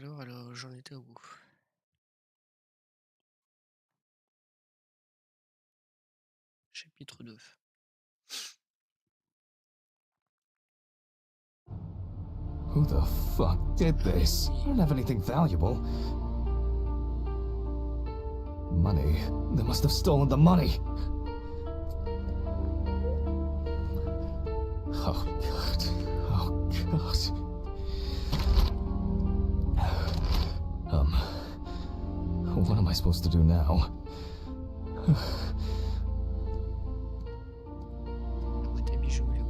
Alors, j'en étais où? Chapitre 2. Who the fuck did this? I don't have anything valuable. Money. They must have stolen the money. Oh, God. Oh, God. What am I supposed to do now? Où est tes bijoux, Léo?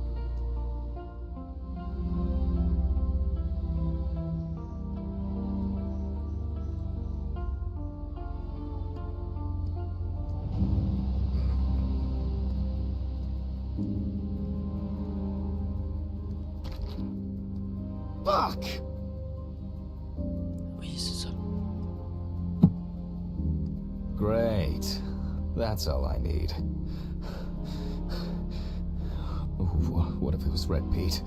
Fuck! Oui, c'est ça. Great. That's all I need. Ooh, what if it was Red Pete?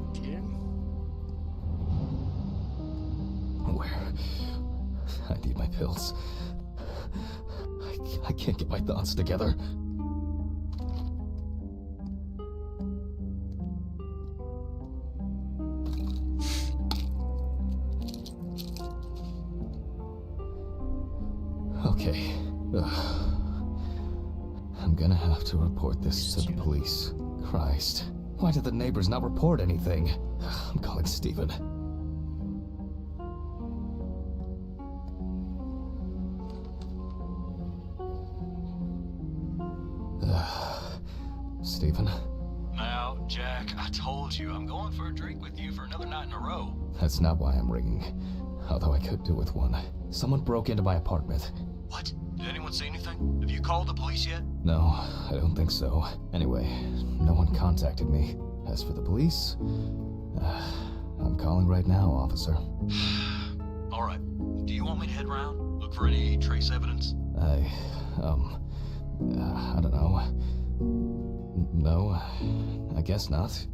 Ok. Where? I need my pills. I can't get my thoughts together. Okay. I'm gonna have to report this to the police. Christ. Why did the neighbors not report anything? I'm calling Steven. Steven? Now, Jack, I told you, I'm going for a drink with you for another night in a row. That's not why I'm ringing. Although I could do with one. Someone broke into my apartment. What? Did anyone see anything? Have you called the police yet? No, I don't think so. Anyway, no one contacted me. As for the police, I'm calling right now, officer. All right. Do you want me to head around? Look for any trace evidence? I don't know. No, I guess not.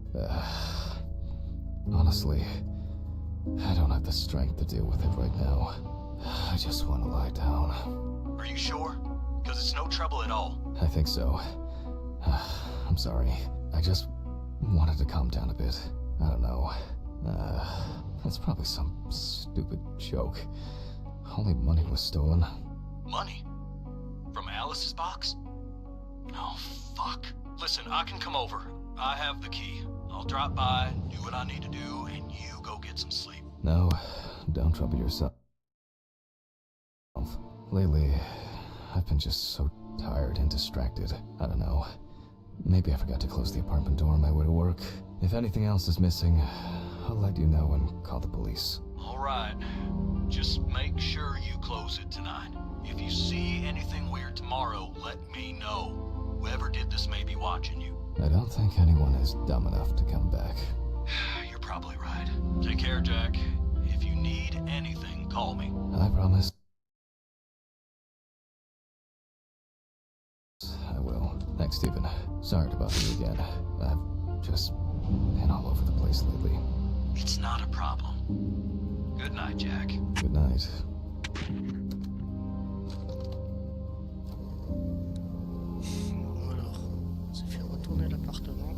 Honestly, I don't have the strength to deal with it right now. I just want to lie down. Are you sure? Because it's no trouble at all. I think so. I'm sorry. I just wanted to calm down a bit. I don't know. That's probably some stupid joke. Only money was stolen. Money? From Alice's box? Oh, fuck. Listen, I can come over. I have the key. I'll drop by, do what I need to do, and you go get some sleep. No, don't trouble yourself. Lately, I've been just so tired and distracted. I don't know. Maybe I forgot to close the apartment door on my way to work. If anything else is missing, I'll let you know and call the police. All right. Just make sure you close it tonight. If you see anything weird tomorrow, let me know. Whoever did this may be watching you. I don't think anyone is dumb enough to come back. You're probably right. Take care, Jack. If you need anything, call me. I promise. I will. Thanks, Steven. Sorry to bother you again. I've just been all over the place lately. It's not a problem. Good night, Jack. Good night. Bon, alors, on s'est fait retourner l'appartement.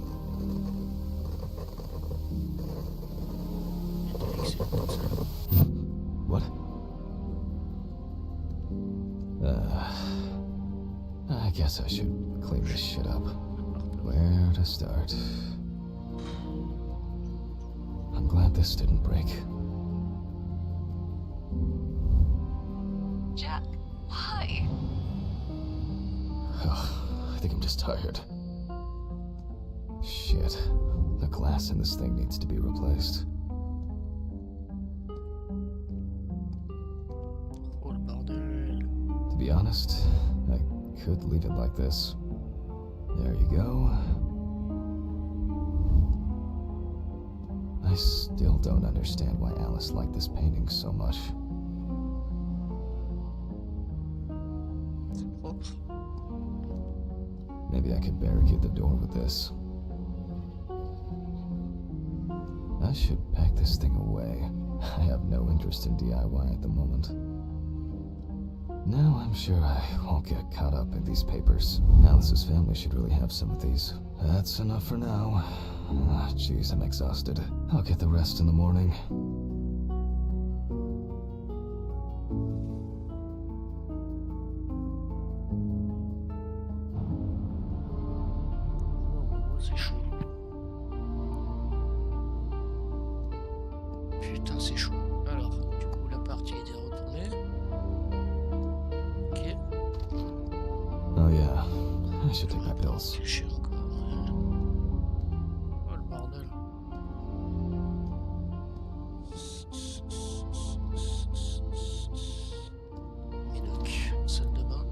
Et Alex est tout seul. What? I guess I should clean this shit up. Where to start? I'm glad this didn't break. Jack, why? I think I'm just tired. Shit. The glass in this thing needs to be replaced. Oh le bordel. To be honest, I could leave it like this. There you go. I still don't understand why Alice liked this painting so much. C'est propre. Maybe I could barricade the door with this. I should pack this thing away. I have no interest in DIY at the moment. Now I'm sure I won't get caught up in these papers. Alice's family should really have some of these. That's enough for now. Ah, jeez, I'm exhausted. I'll get the rest in the morning. Oh, c'est chaud. Putain, c'est chaud. Alors, du coup, la partie est retournée. Ok. Oh yeah, I should take my pills. C'est chiant encore. Ouais. Oh le bordel. Médoc, salle de bain.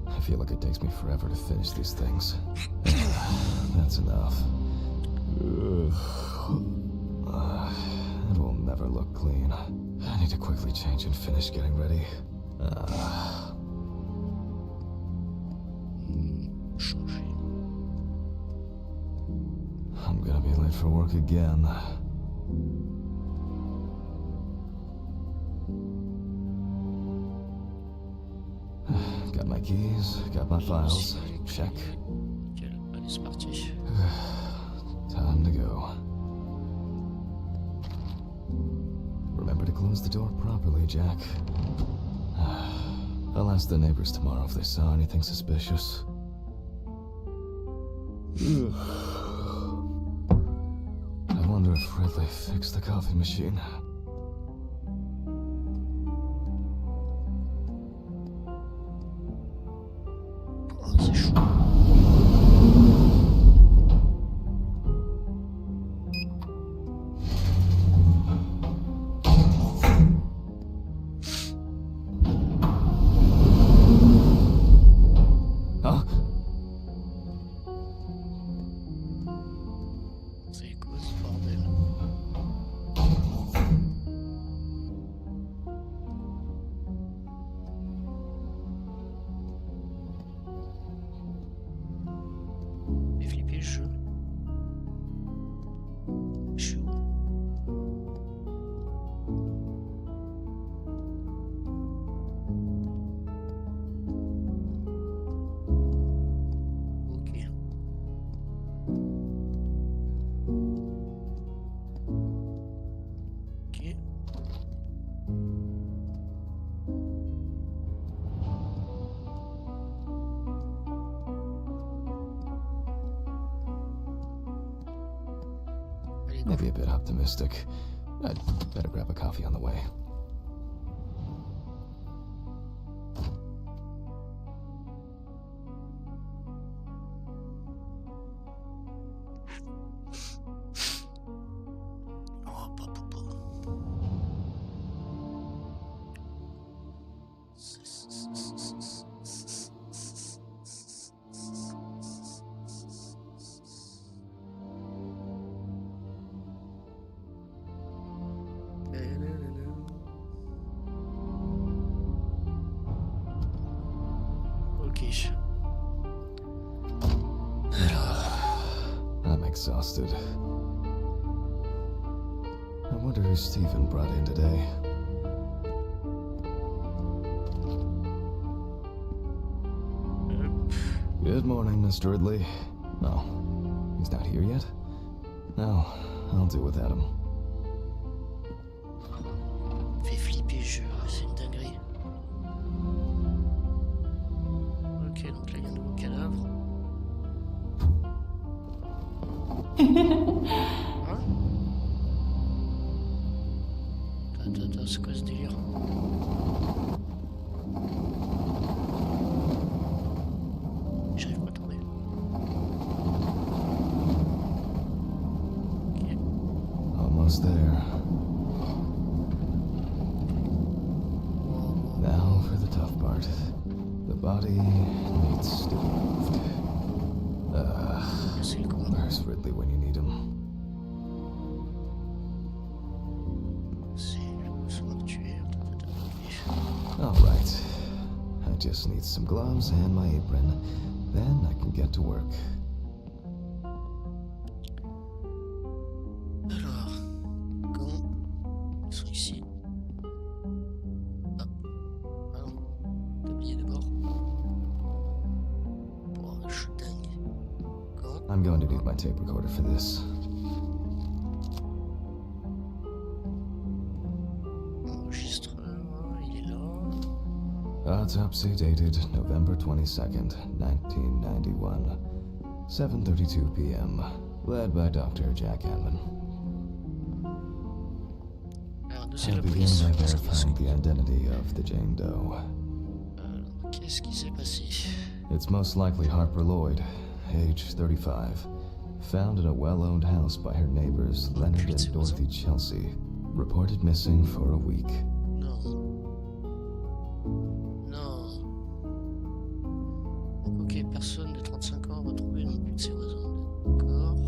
I feel like it takes me forever to finish these things. That's enough. It will never look clean. I need to quickly change and finish getting ready. Changer. I'm gonna be late for work again. Got my keys, got my files. Check. Nickel. Allez, c'est parti. Time to go. Remember to close the door properly, Jack. I'll ask the neighbors tomorrow if they saw anything suspicious. I wonder if Ridley fixed the coffee machine. Oh, c'est chaud. Huh? C'est quoi ce bordel? Fait flipper le jeu. Je suis où? Ok. Ok. Allez, go. Maybe a bit optimistic. I'd better grab a coffee on the way. Oh, papa. Ok. I'm exhausted. I wonder who Stephen brought in today. Good morning, Mr. Ridley. Oh, he's not here yet? No, I'll do without him. Fait flipper le jeu, c'est une dinguerie. Ok, donc là il y a un nouveau cadavre. Hein? Attends, c'est quoi ce délire? J'arrive pas à tourner. Ok. Almost there. Now for the tough part. The body needs to be moved. C'est le quoi? Where's Ridley when you need him? C'est le sanctuaire. Alright. I just need some gloves and my apron. Then I can get to work. Alors, quand ils sont ici. Ah, ah non, tablier d'abord. Oh, je suis dingue. Quand I'm going to need my tape recorder for this. enregistreur, il est là. Autopsy dated November 22nd, 1991. 7:32 p.m. Led by Dr. Jack Hanman. Alors, dossier I de la begin police. by Qu'est-ce qui verifying the identity of the Jane Doe. Qu'est-ce qui s'est passé? It's most likely Harper Lloyd, age 35, found in a well-owned house by her neighbors Leonard and Dorothy Chelsea, reported missing for a week. Non. Non. Donc, ok, personne de 35 ans retrouvée non plus de ses voisins. D'accord.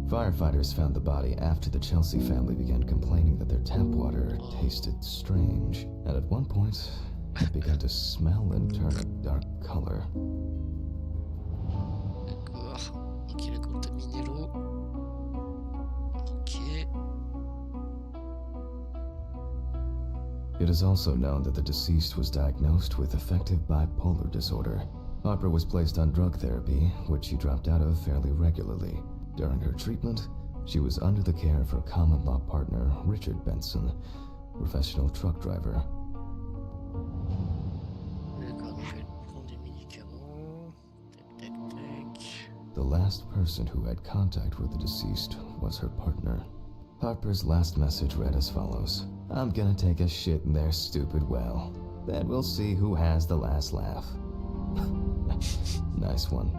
Firefighters found the body after the Chelsea family began complaining that their tap water tasted strange, and at one point, it began to smell and turn a dark color. D'accord. Donc, il a contaminé l'eau. Ok. It is also known that the deceased was diagnosed with affective bipolar disorder. Harper was placed on drug therapy, which she dropped out of fairly regularly. During her treatment, she was under the care of her common-law partner, Richard Benson, professional truck driver. D'accord, donc elle prend des médicaments. Tac, tac, tac. The last person who had contact with the deceased was her partner. Harper's last message read as follows: "I'm gonna take a shit in their stupid well. Then we'll see who has the last laugh." Nice one.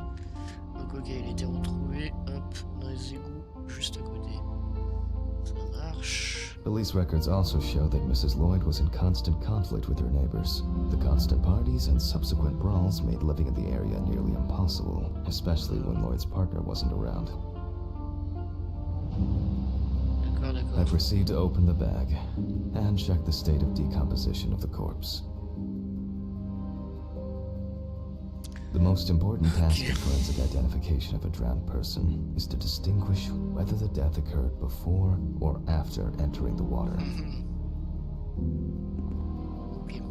Donc, ok, il a été retrouvé, hop, dans les égouts, juste à côté. Ça marche. Police records also show that Mrs. Lloyd was in constant conflict with her neighbors. The constant parties and subsequent brawls made living in the area nearly impossible, especially when Lloyd's partner wasn't around. D'accord, I d'accord. proceed to open the bag and check the state of decomposition of the corpse. The most important task in forensic identification of a drowned person is to distinguish whether the death occurred before or after entering the water. Ok.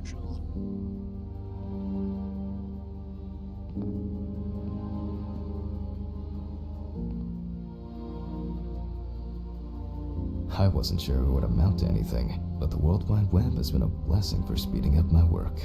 Je vois. I wasn't sure it would amount to anything, but the World Wide Web has been a blessing for speeding up my work.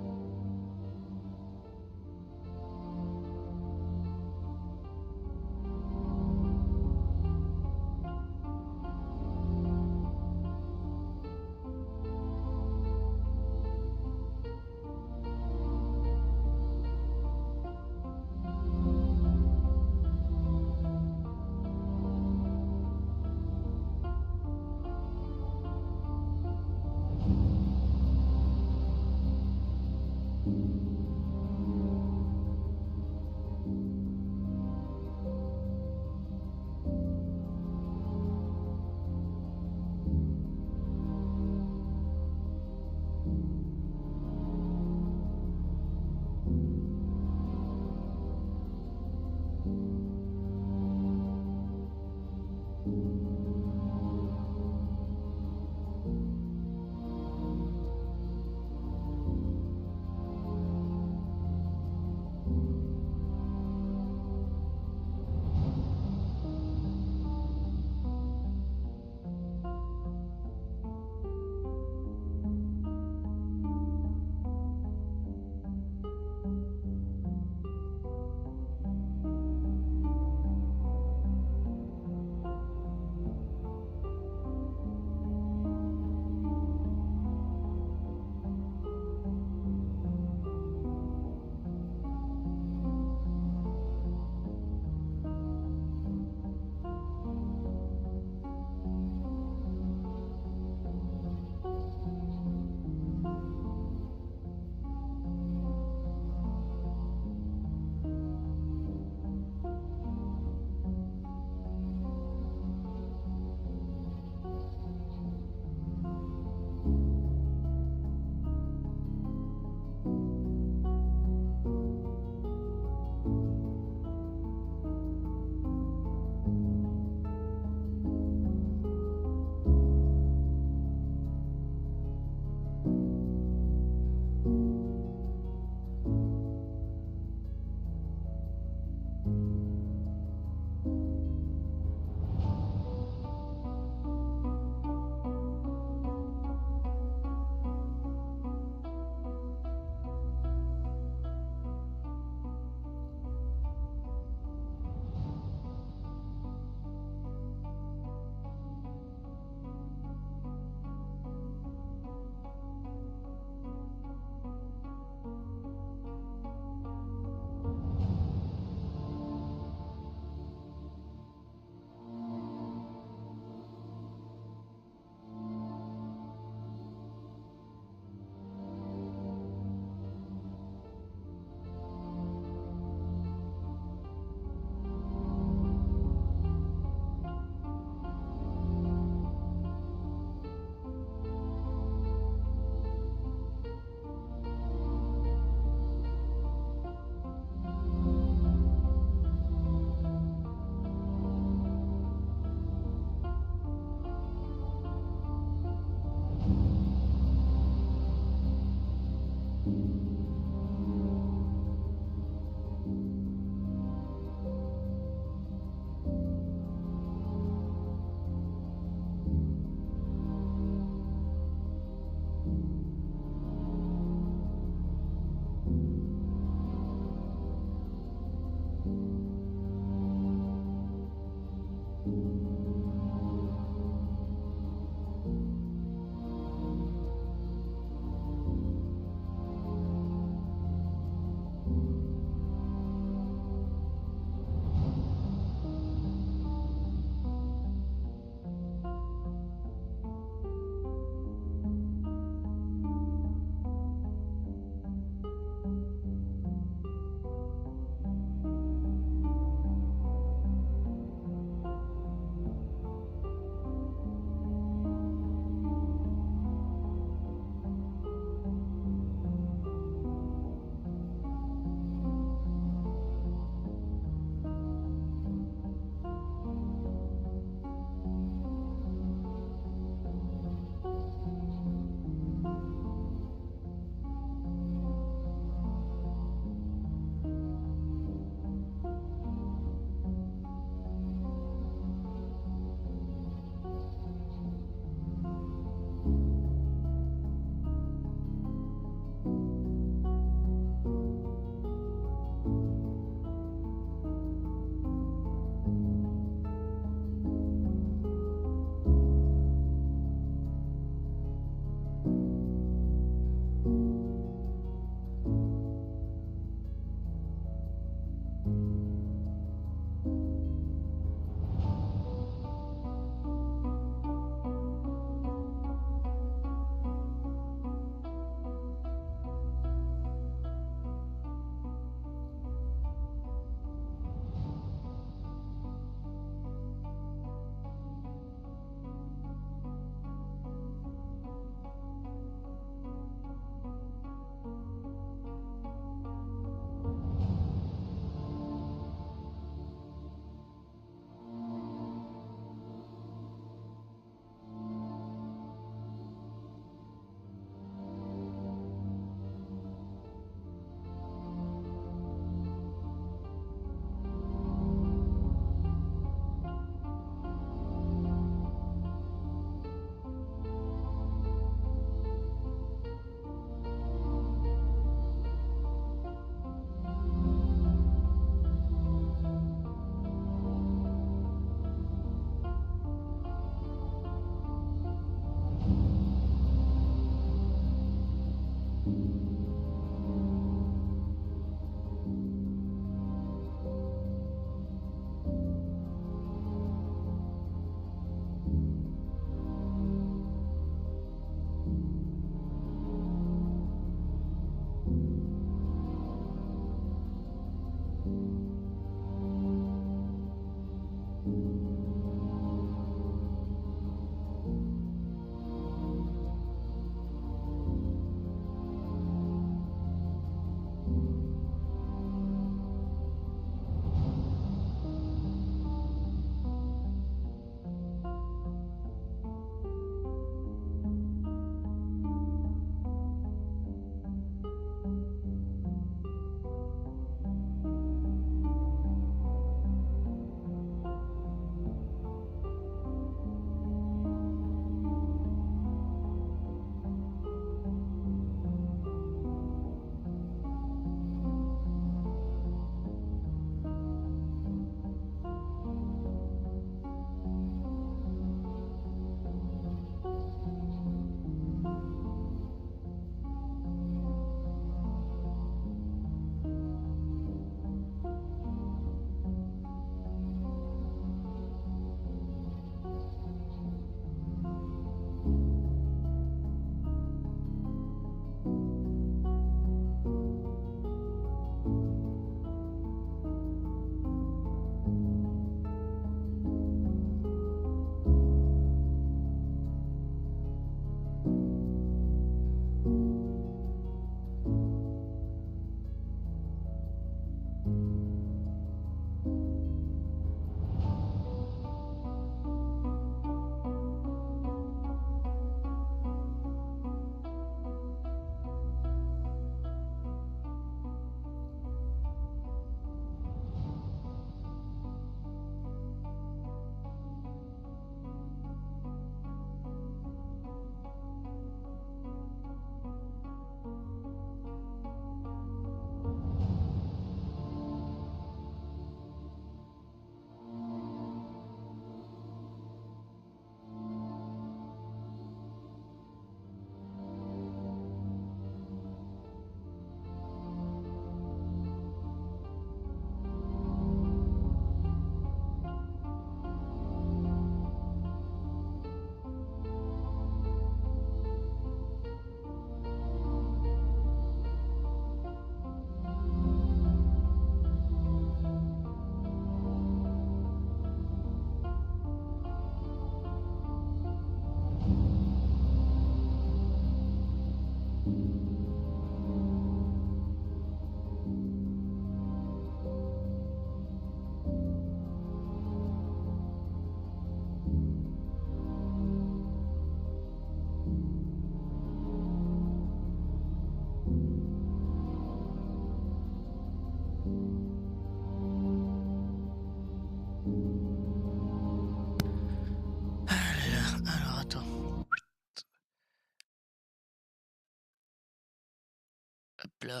là.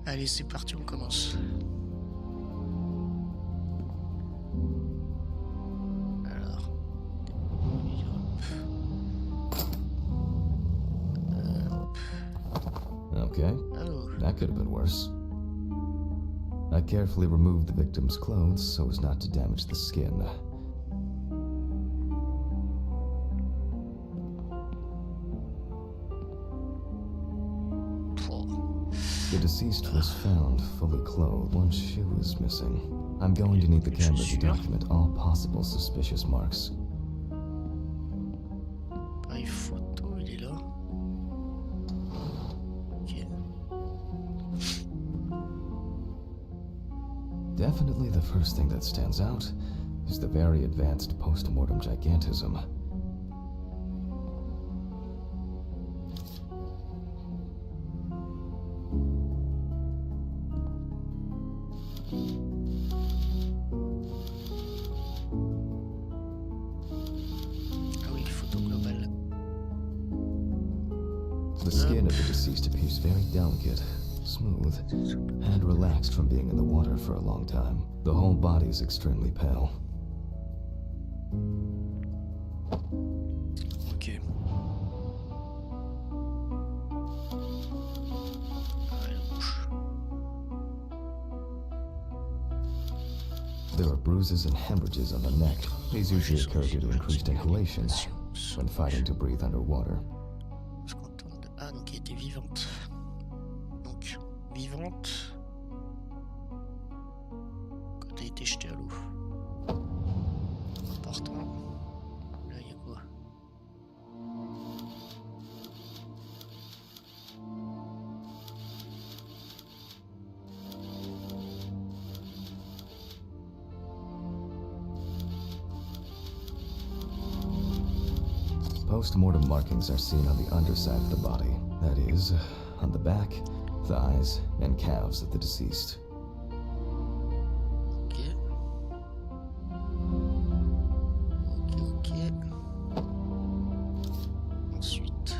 Allez, c'est parti, on commence. Alors. Okay, Oh. that could have been worse. I carefully removed the victim's clothes so as not to damage the skin. The deceased was found fully clothed. One shoe was missing. I'm going to need the camera to document all possible suspicious marks. Pareil photo, il est là. Ok. Definitely the first thing that stands out is the very advanced post-mortem gigantism. Ah oui, photo globale. The skin of the deceased appears very delicate, smooth, and relaxed from being in the water for a long time. The whole body is extremely pale. Ok. Ah, la bouche. There are bruises and hemorrhages on the neck. These usually occur due to increased inhalation when fighting to breathe underwater. Je suis content de... Ah, donc elle était vivante. Donc, vivante. Quand elle a été jetée à l'eau. Important. Là, il y a quoi? Post-mortem markings are seen on the underside of the body. That is, on the back, thighs, and calves of the deceased. Ok. Ok, ok. Ensuite.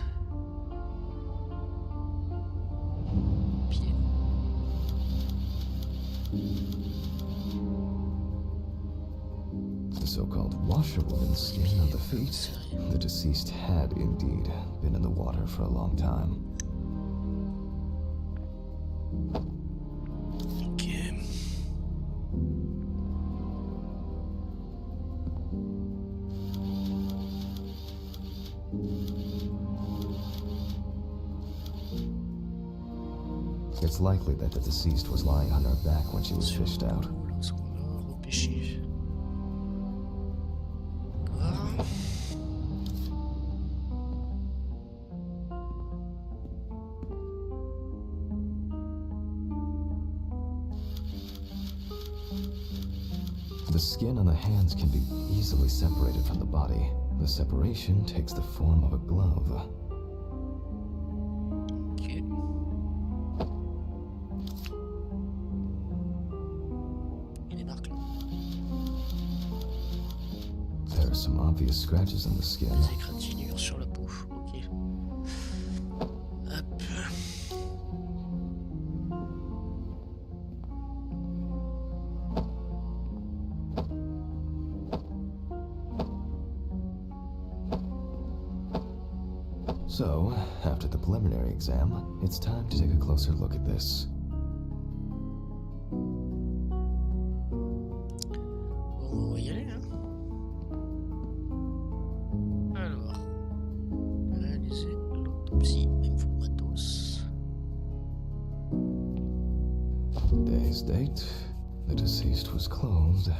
Pied. The so-called washerwoman skin on the feet. The deceased had indeed been in the water for a long time. Ok. It's likely that the deceased was lying on her back when she was fished out. Lorsqu'on va repêcher. D'accord. The skin on the hands can be easily separated from the body. The separation takes the form of a glove. Ok. Il est marqué là. There are some obvious scratches on the skin. Des égratignures sur la peau. Ok. Hop. So, after the preliminary exam, it's time to take a closer look at this. Bon, on va y aller, hein. Alors. Réaliser l'autopsie. Même vous, matos. Day's date. The deceased was clothed.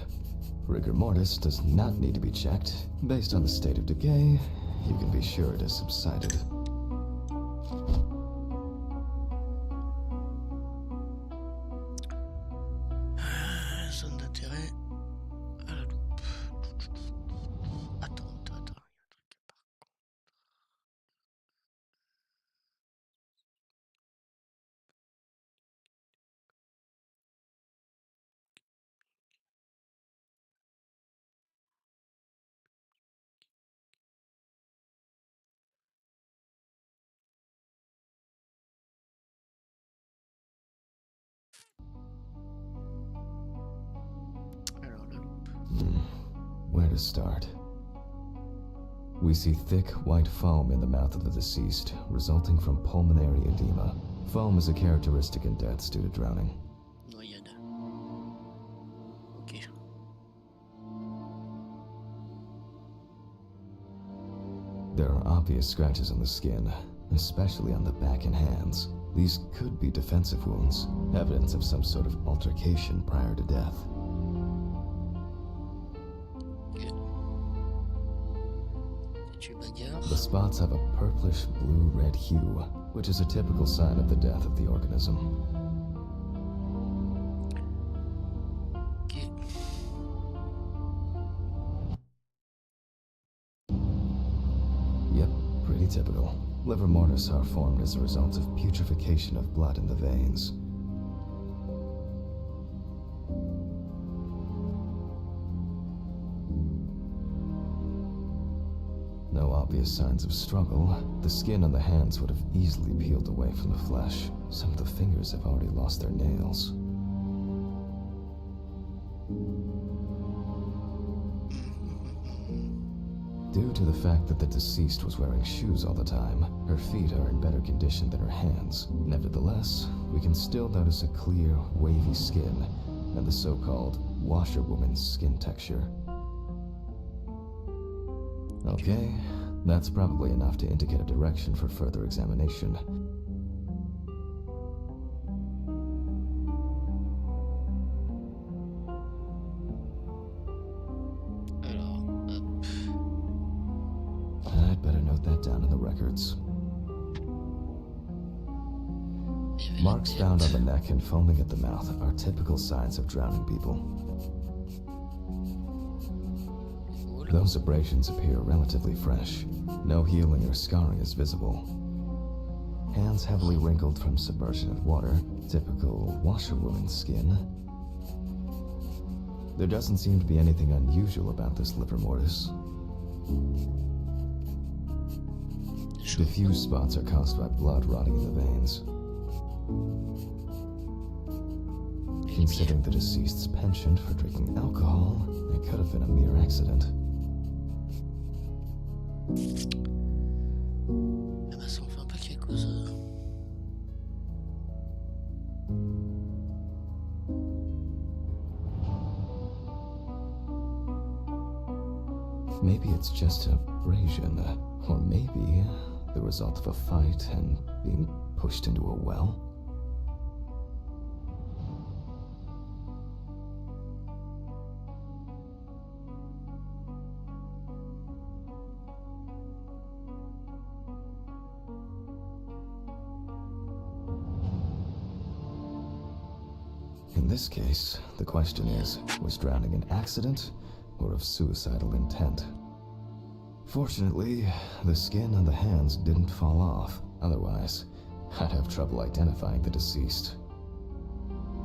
Rigor mortis does not need to be checked. Based on the state of decay, you can be sure it has subsided. Zone d'intérêt. À la loupe. Attends, attends, attends. Il y a un truc à part. where to start? We see thick, white foam in the mouth of the deceased, resulting from pulmonary edema. Foam is a characteristic in deaths due to drowning. Noyade. Ok. There are obvious scratches on the skin, especially on the back and hands. These could be defensive wounds, evidence of some sort of altercation prior to death. The spots have a purplish blue-red hue, which is a typical sign of the death of the organism. Ok. Yep, pretty typical. Liver mortis are formed as a result of putrefaction of blood in the veins. No obvious signs of struggle. The skin on the hands would have easily peeled away from the flesh. Some of the fingers have already lost their nails. Due to the fact that the deceased was wearing shoes all the time, her feet are in better condition than her hands. Nevertheless, we can still notice a clear, wavy skin and the so-called washerwoman's skin texture. Okay, that's probably enough to indicate a direction for further examination. I'd better note that down in the records. Marks found on the neck and foaming at the mouth are typical signs of drowning people. Those abrasions appear relatively fresh. No healing or scarring is visible. Hands heavily wrinkled from submersion of water, typical washerwoman's skin. There doesn't seem to be anything unusual about this liver mortis. Diffuse spots are caused by blood rotting in the veins. Considering the deceased's penchant for drinking alcohol, it could have been a mere accident. Ah bah ça en fait un paquet à cause... Maybe it's just an abrasion, or maybe the result of a fight and being pushed into a well. In this case, the question is, was drowning an accident or of suicidal intent? Fortunately, the skin on the hands didn't fall off. Otherwise, I'd have trouble identifying the deceased.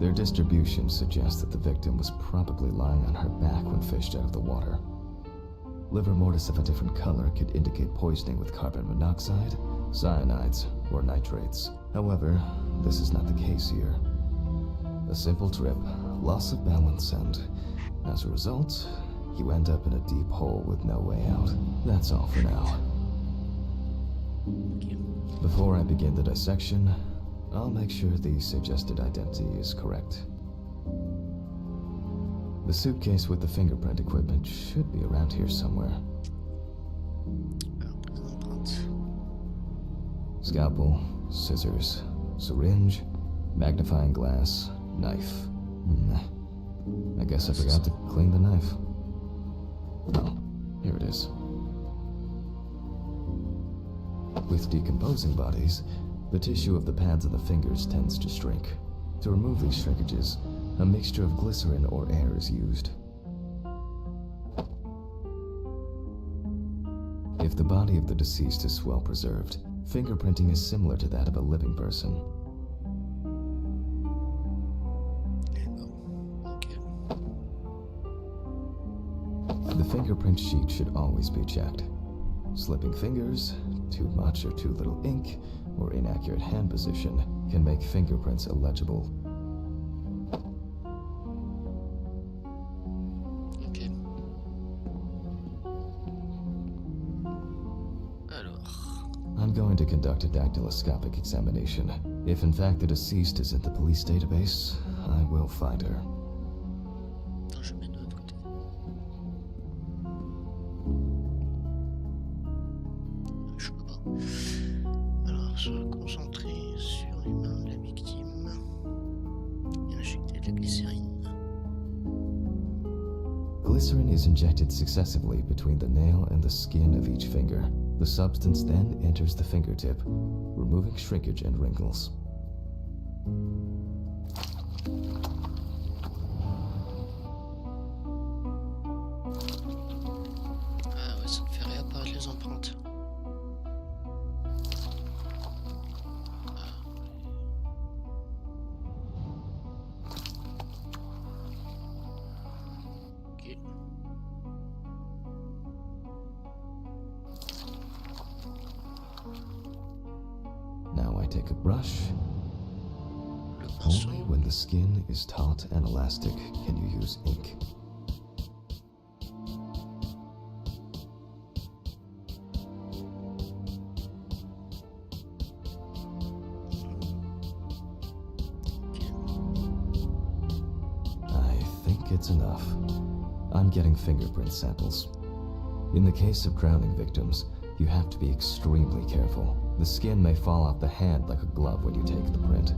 Their distribution suggests that the victim was probably lying on her back when fished out of the water. Liver mortis of a different color could indicate poisoning with carbon monoxide, cyanides, or nitrates. However, this is not the case here. A simple trip, loss of balance, and as a result, you end up in a deep hole with no way out. That's all for now. Before I begin the dissection, I'll make sure the suggested identity is correct. The suitcase with the fingerprint equipment should be around here somewhere. Scalpel, scissors, syringe, magnifying glass, knife. I guess I forgot to clean the knife. Oh, here it is. With decomposing bodies, the tissue of the pads of the fingers tends to shrink. To remove these shrinkages, a mixture of glycerin or air is used. If the body of the deceased is well preserved, fingerprinting is similar to that of a living person. The fingerprint sheet should always be checked. Slipping fingers, too much or too little ink, or inaccurate hand position can make fingerprints illegible. I'm going to conduct a dactyloscopic examination. If in fact the deceased is in the police database, I will find her. Attends, je mets de l'autre côté. Je peux pas. Alors, se concentrer sur les mains de la victime et injecter de la glycérine. Glycerin is injected successively between the nail and the skin of each finger. The substance then enters the fingertip, removing shrinkage and wrinkles. Ah ouais, ça me fait réapparaître les empreintes. Ok. Now I take a brush. Le Only pinceau. when the skin is taut and elastic can you use ink. I think it's enough. I'm getting fingerprint samples. In the case of drowning victims, you have to be extremely careful. The skin may fall off the hand like a glove when you take the print.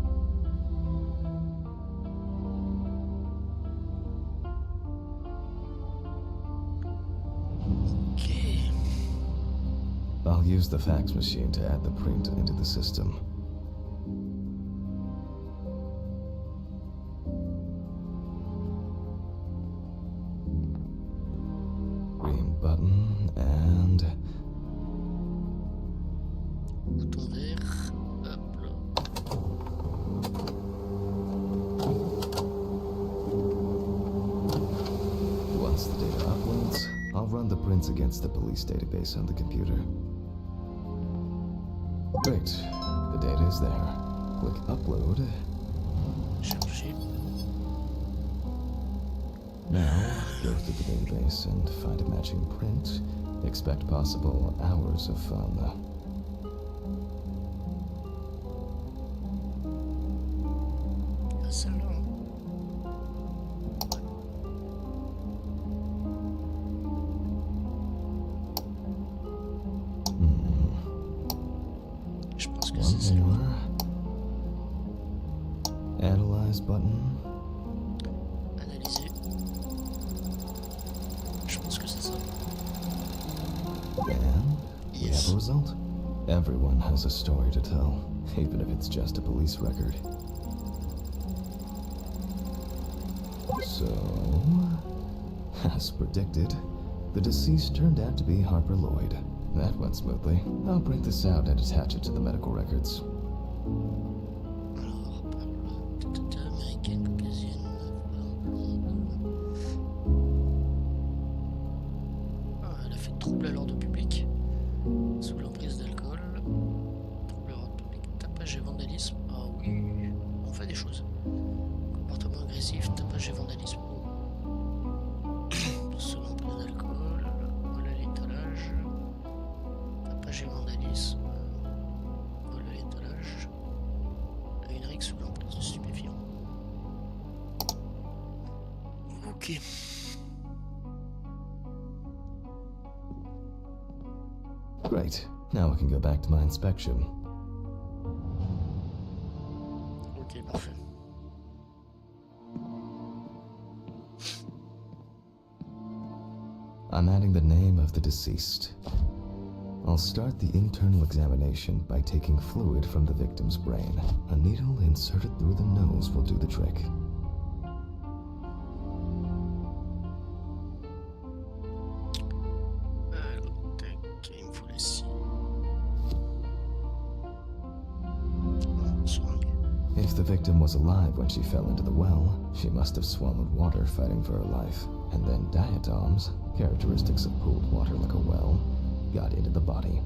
Ok. I'll use the fax machine to add the print into the system. Green button and... Bouton vert. Hop là. Once the data uploads, I'll run the prints against the police database on the computer. Great. The data is there. Click upload. Charger. Now, go through the database and find a matching print. Expect possible hours of fun. Celle-là. Je pense que c'est One celle-là. more. Analyze button. Analyser. Je pense que c'est ça. And we have Yes. a result. Everyone has a story to tell, even if it's just a police record. So, as predicted, the deceased turned out to be Harper Lloyd. That went smoothly. I'll print this out and attach it to the medical records. Alors, tête américaine, caucasienne, blonde. Ah, elle a fait trouble à l'ordre public. Sous l'emprise d'alcool. Trouble à l'ordre public, tapage et vandalisme. Ah oui, on fait des choses. Comportement agressif, tapage et vandalisme. Sous l'emprise d'alcool. Voilà l'étalage. Tapage et vandalisme. Voilà l'étalage. Une règle sous l'emprise de stupéfiants. Ok. Great. Now I can go back to my inspection. Ok, parfait. I'm adding the name of the deceased. I'll start the internal examination by taking fluid from the victim's brain. A needle inserted through the nose will do the trick. Tac, il me faut les scie. Seringue. If the victim was alive when she fell into the well, she must have swallowed water fighting for her life. And then diatoms, characteristics of pooled water like a well, got into the body.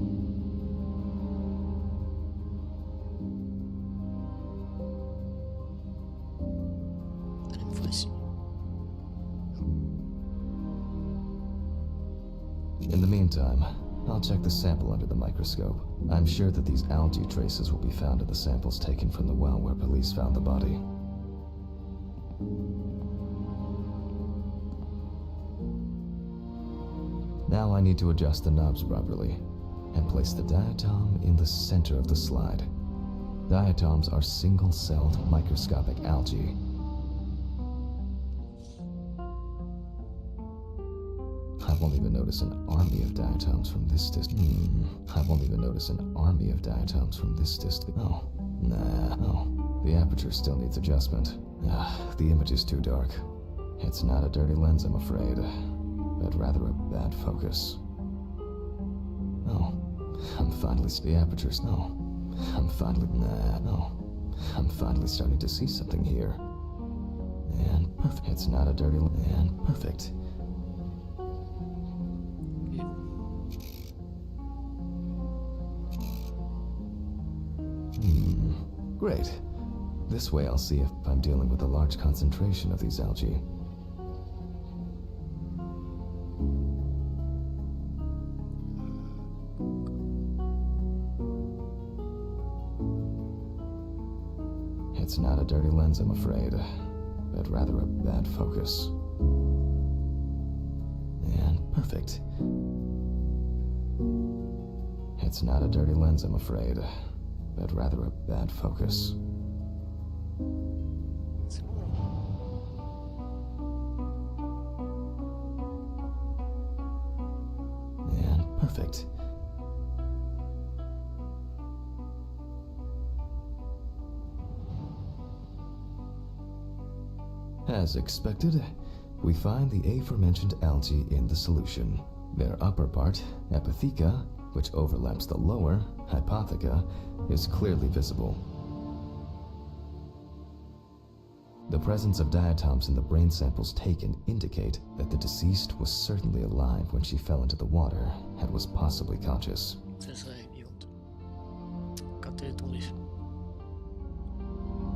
Allez, il me faut les scie. In the meantime, I'll check the sample under the microscope. I'm sure that these algae traces will be found in the samples taken from the well where police found the body. Now I need to adjust the knobs properly and place the diatom in the center of the slide. Diatoms are single-celled microscopic algae. I won't even notice an army of diatoms from this distance. I won't even notice an army of diatoms from this distance. Oh, nah, no. The aperture still needs adjustment. The image is too dark. It's not a dirty lens, I'm afraid, but rather a bad focus. Oh, I'm finally... The aperture's... No. I'm finally... Nah, no. I'm finally starting to see something here. And perfect. It's not a dirty... And perfect. Great. This way I'll see if I'm dealing with a large concentration of these algae. It's not a dirty lens, I'm afraid, but rather a bad focus. And perfect. It's not a dirty lens, I'm afraid, but rather a bad focus. And perfect. As expected, we find the aforementioned algae in the solution. Their upper part, epitheca, which overlaps the lower, hypotheca, is clearly visible. The presence of diatoms in the brain samples taken indicate that the deceased was certainly alive when she fell into the water and was possibly conscious. C'est ça, elle est vivante. Quand elle est tombée.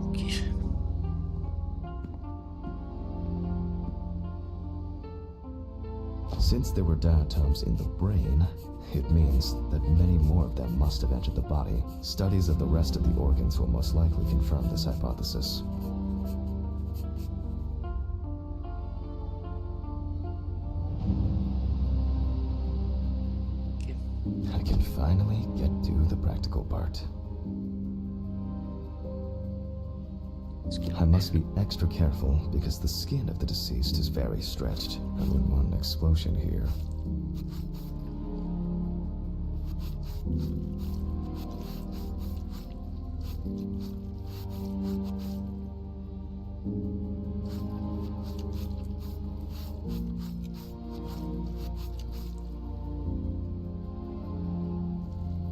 Ok. Since there were diatoms in the brain, it means that many more of them must have entered the body. Studies of the rest of the organs will most likely confirm this hypothesis. Ok. I can finally get to the practical part. I must be extra careful because the skin of the deceased is very stretched. I wouldn't want an explosion here.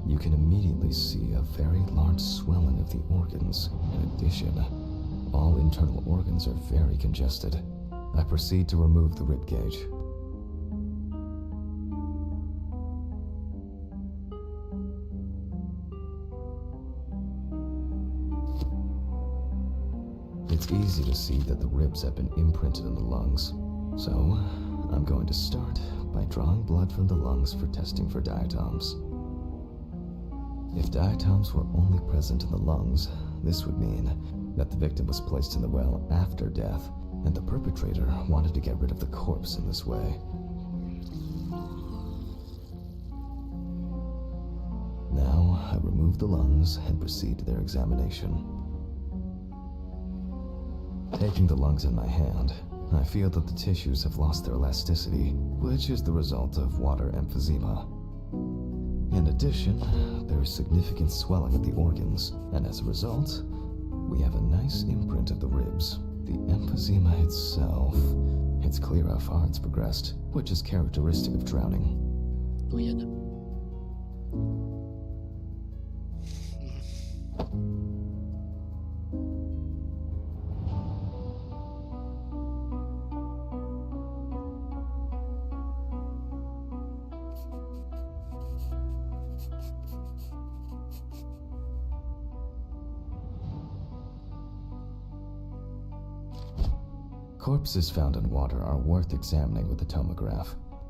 You can immediately see a very large swelling of the organs. In addition, all internal organs are very congested. I proceed to remove the rib cage. It's easy to see that the ribs have been imprinted in the lungs. So, I'm going to start by drawing blood from the lungs for testing for diatoms. If diatoms were only present in the lungs, this would mean that the victim was placed in the well after death, and the perpetrator wanted to get rid of the corpse in this way. Now, I remove the lungs and proceed to their examination. Taking the lungs in my hand, I feel that the tissues have lost their elasticity, which is the result of water emphysema. In addition, there is significant swelling of the organs, and as a result, we have a nice imprint of the ribs. The emphysema itself, it's clear how far it's progressed, which is characteristic of drowning. Noyade. Corpses found in water are worth examining with a tomograph.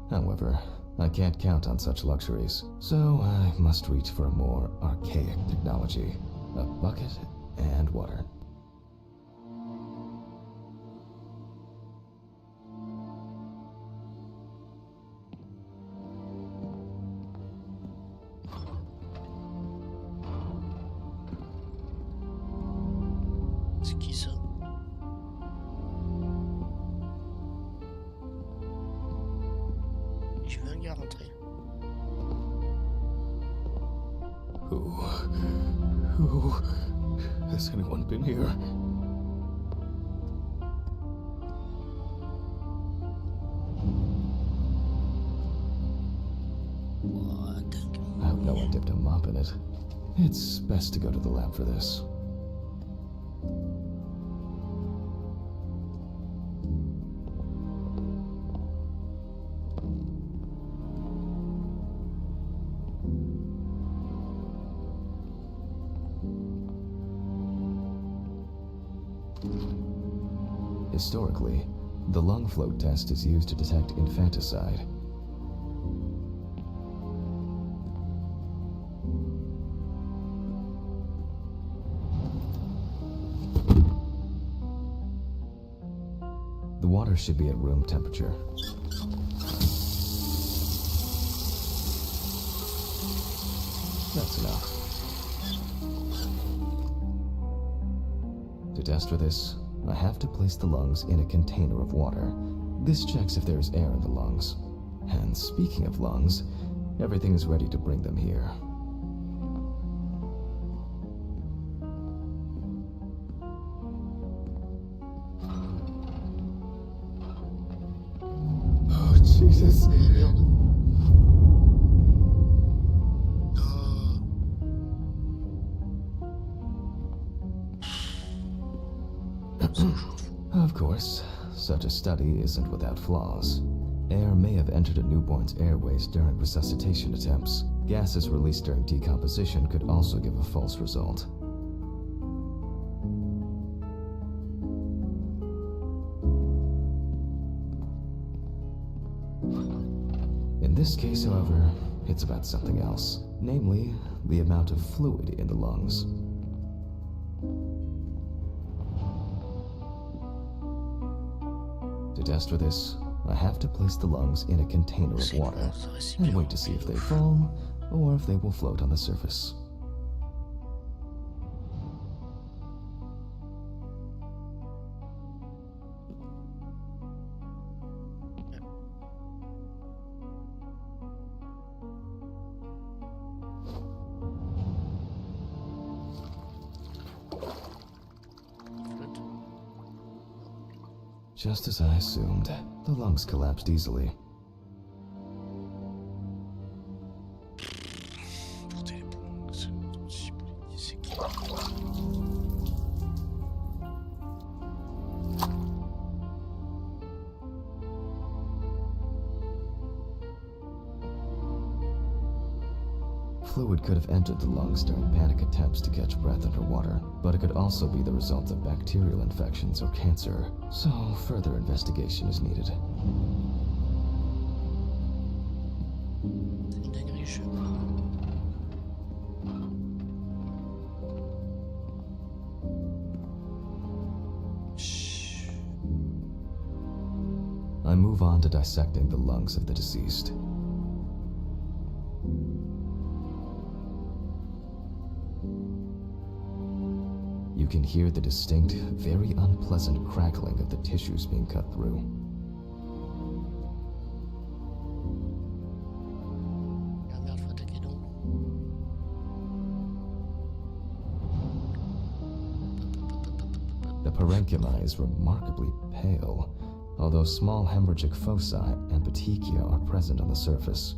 However, I can't count on such luxuries, so I must reach for a more archaic technology. A bucket and water. C'est qui ça? Je veux un gars rentrer. Who has anyone been here? What? I hope no one dipped a mop in it. It's best to go to the lab for this. Historically, the lung float test is used to detect infanticide. The water should be at room temperature. That's enough. To test for this, I have to place the lungs in a container of water. This checks if there is air in the lungs. And speaking of lungs, everything is ready to bring them here. Oh, Jesus. Merde. Of course, such a study isn't without flaws. Air may have entered a newborn's airways during resuscitation attempts. Gases released during decomposition could also give a false result. In this case, however, it's about something else, namely, the amount of fluid in the lungs. To test for this, I have to place the lungs in a container of water and wait to see if they fall or if they will float on the surface. Just as I assumed, the lungs collapsed easily. Fluid could have entered the lungs during panic attempts to catch breath underwater, but it could also be the result of bacterial infections or cancer, so further investigation is needed. C'est une dinguerie, je... Chut. I move on to dissecting the lungs of the deceased. You can hear the distinct, very unpleasant crackling of the tissues being cut through. Ah merde, faut attaquer donc. The parenchyma is remarkably pale, although small hemorrhagic foci and petechia are present on the surface.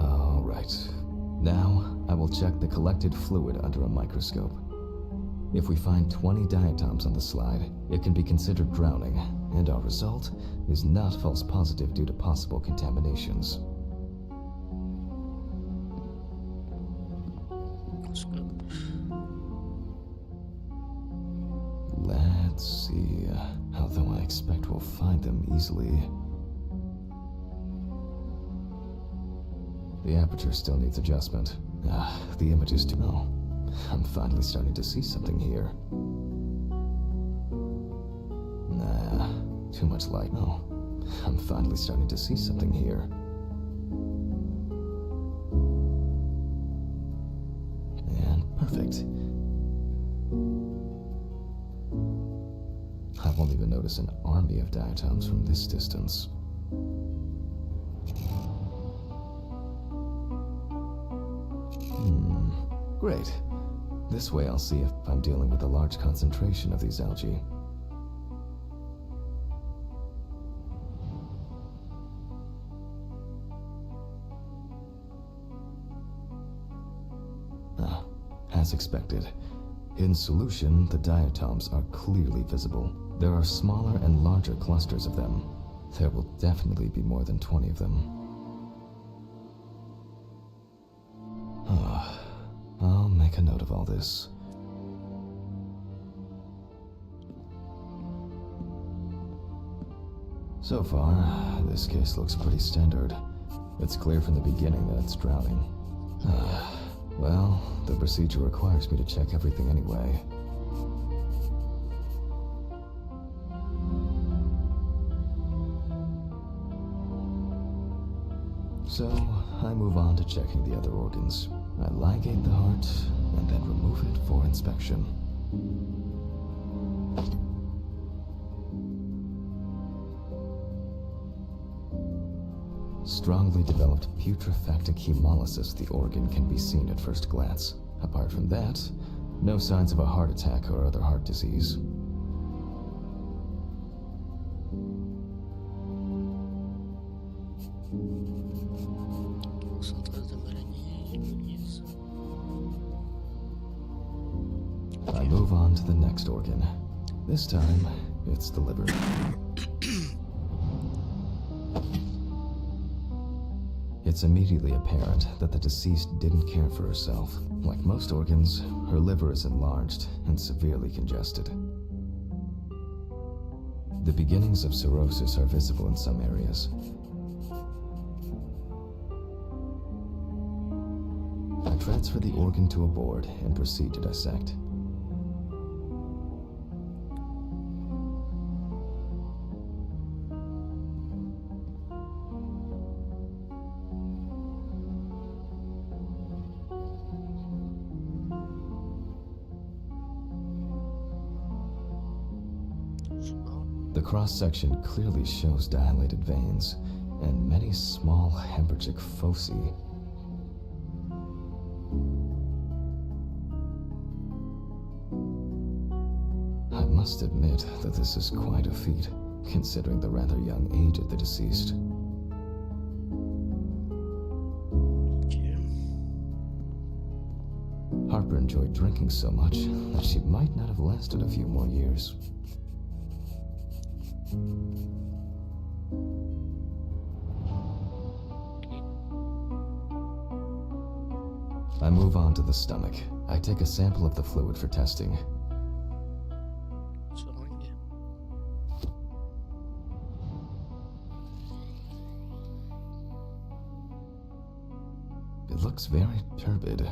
All right. Now, I will check the collected fluid under a microscope. If we find 20 diatoms on the slide, it can be considered drowning, and our result is not false positive due to possible contaminations. Let's see, although I expect we'll find them easily. The aperture still needs adjustment. The image is too... Oh, I'm finally starting to see something here. Nah, too much light. Oh, I'm finally starting to see something here. And perfect. I won't even notice an army of diatoms from this distance. Great. This way I'll see if I'm dealing with a large concentration of these algae. As expected. In solution, the diatoms are clearly visible. There are smaller and larger clusters of them. There will definitely be more than 20 of them. I'll make a note of all this. So far, this case looks pretty standard. It's clear from the beginning that it's drowning. Well, the procedure requires me to check everything anyway. So, I move on to checking the other organs. I ligate the heart, and then remove it for inspection. Strongly developed putrefactic hemolysis, the organ can be seen at first glance. Apart from that, no signs of a heart attack or other heart disease. I move on to the next organ. This time, it's the liver. It's immediately apparent that the deceased didn't care for herself. Like most organs, her liver is enlarged and severely congested. The beginnings of cirrhosis are visible in some areas. I transfer the organ to a board and proceed to dissect. The cross-section clearly shows dilated veins and many small hemorrhagic foci. I must admit that this is quite a feat, considering the rather young age of the deceased. Harper enjoyed drinking so much that she might not have lasted a few more years. I move on to the stomach. I take a sample of the fluid for testing. It looks very turbid.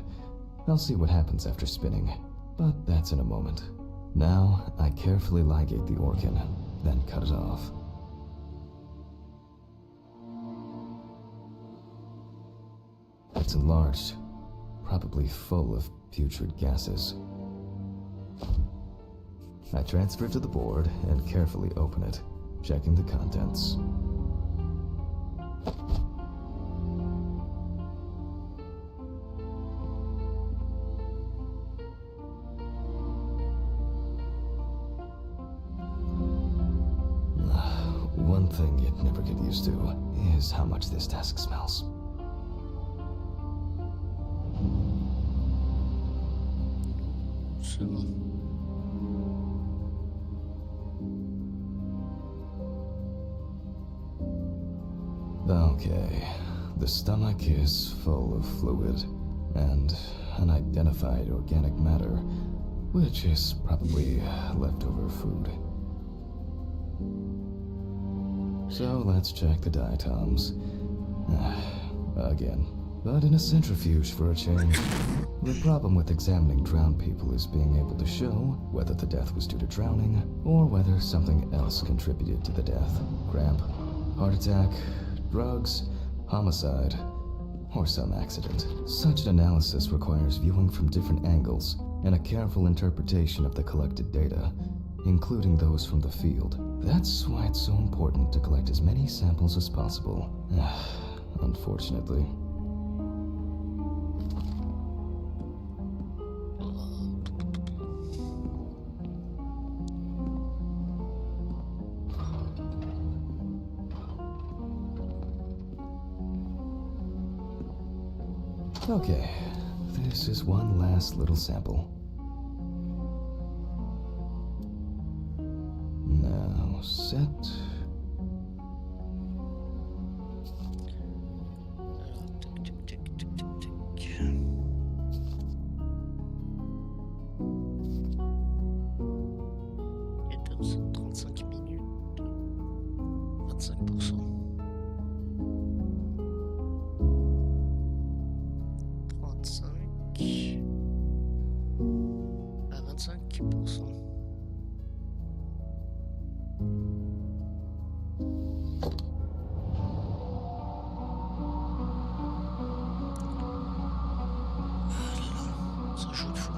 I'll see what happens after spinning, but that's in a moment. Now, I carefully ligate the organ, then cut it off. It's enlarged, probably full of putrid gases. I transfer it to the board and carefully open it, checking the contents. One thing you'd never get used to is how much this desk smells. Okay, the stomach is full of fluid and unidentified organic matter. which is probably leftover food. So let's check the diatoms. Again, but in a centrifuge for a change. The problem with examining drowned people is being able to show whether the death was due to drowning or whether something else contributed to the death. Cramp, heart attack, drugs, homicide, or some accident. Such an analysis requires viewing from different angles and a careful interpretation of the collected data, including those from the field. That's why it's so important to collect as many samples as possible. Unfortunately. Okay, this is one last little sample. Now set. Et 35 minutes. 25%. 35 à 25%. Ça joue de fou.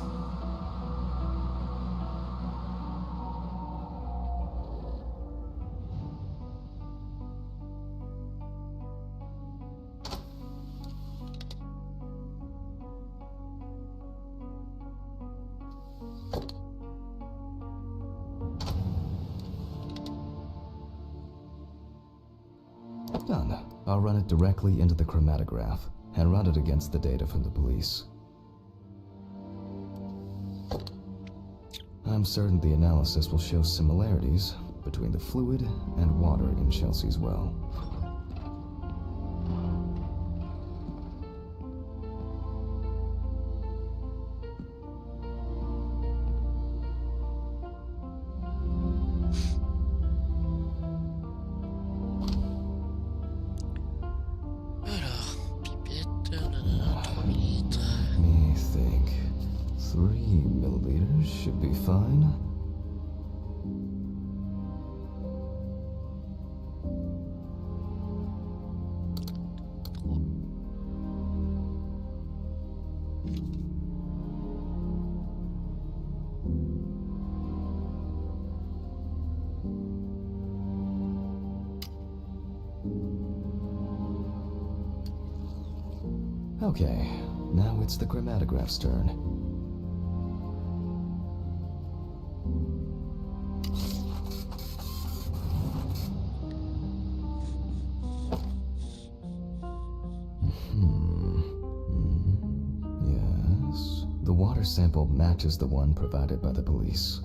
Done. I'll run it directly into the chromatograph and run it against the data from the police. I'm certain the analysis will show similarities between the fluid and water in Chelsea's well. Alors, pipette, 3 millilitres. Let me think. 3 milliliters should be fine. Okay, now it's the chromatograph's turn. Yes. The water sample matches the one provided by the police.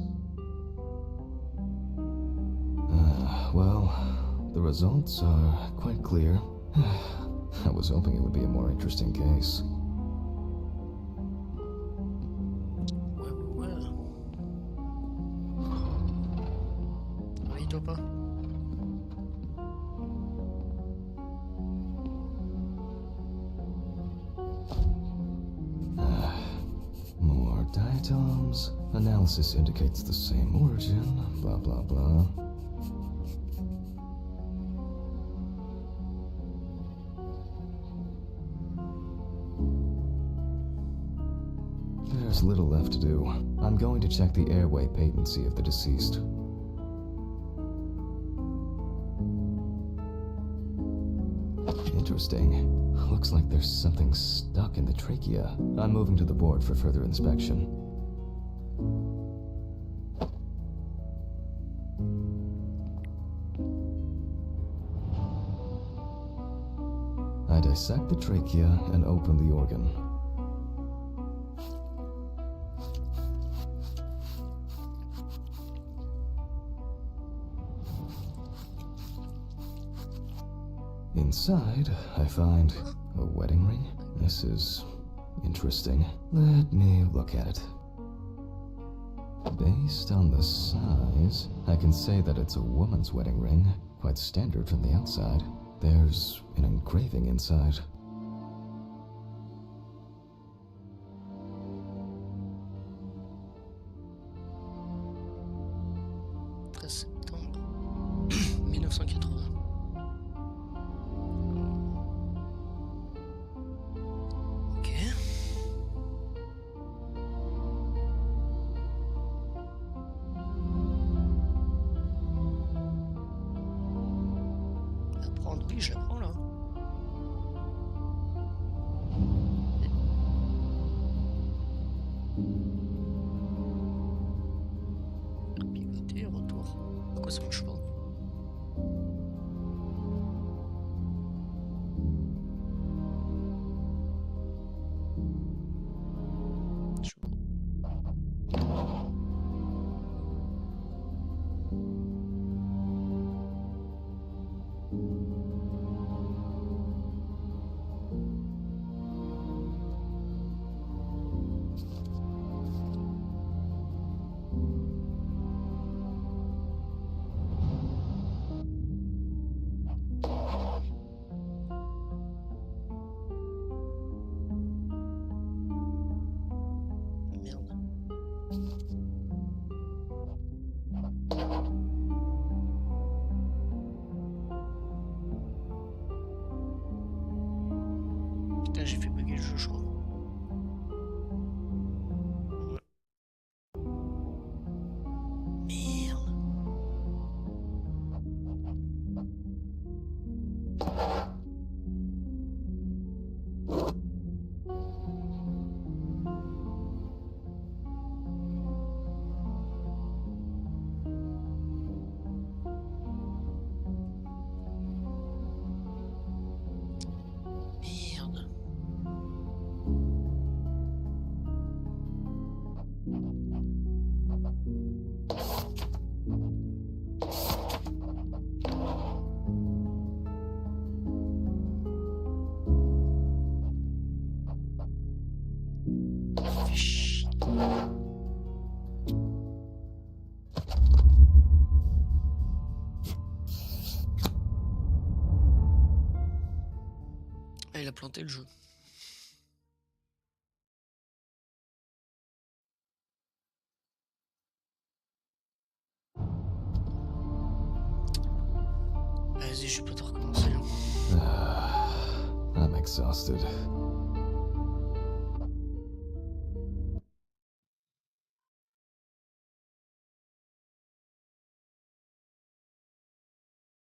Well, the results are quite clear. I was hoping it would be a more interesting case. Ouais. Oui, toi pas. More diatoms. Analysis indicates the same origin. Blah, blah, blah. There's little left to do. I'm going to check the airway patency of the deceased. Interesting. Looks like there's something stuck in the trachea. I'm moving to the board for further inspection. I dissect the trachea and open the organ. Inside, I find a wedding ring. This is interesting. Let me look at it. Based on the size, I can say that it's a woman's wedding ring, quite standard from the outside. There's an engraving inside. 13 septembre 1980. Ok. Apprendre, oui, j'apprends là. Pivoter, retour. Pourquoi ça marche pas? Je vois. Merde. Putain, j'ai fait bugger le jeu, je crois. Ouais. Merde. Merde. Fais chier. Ah, il a planté le jeu. Vas-y, je vais pas te recommencer. I'm exhausted.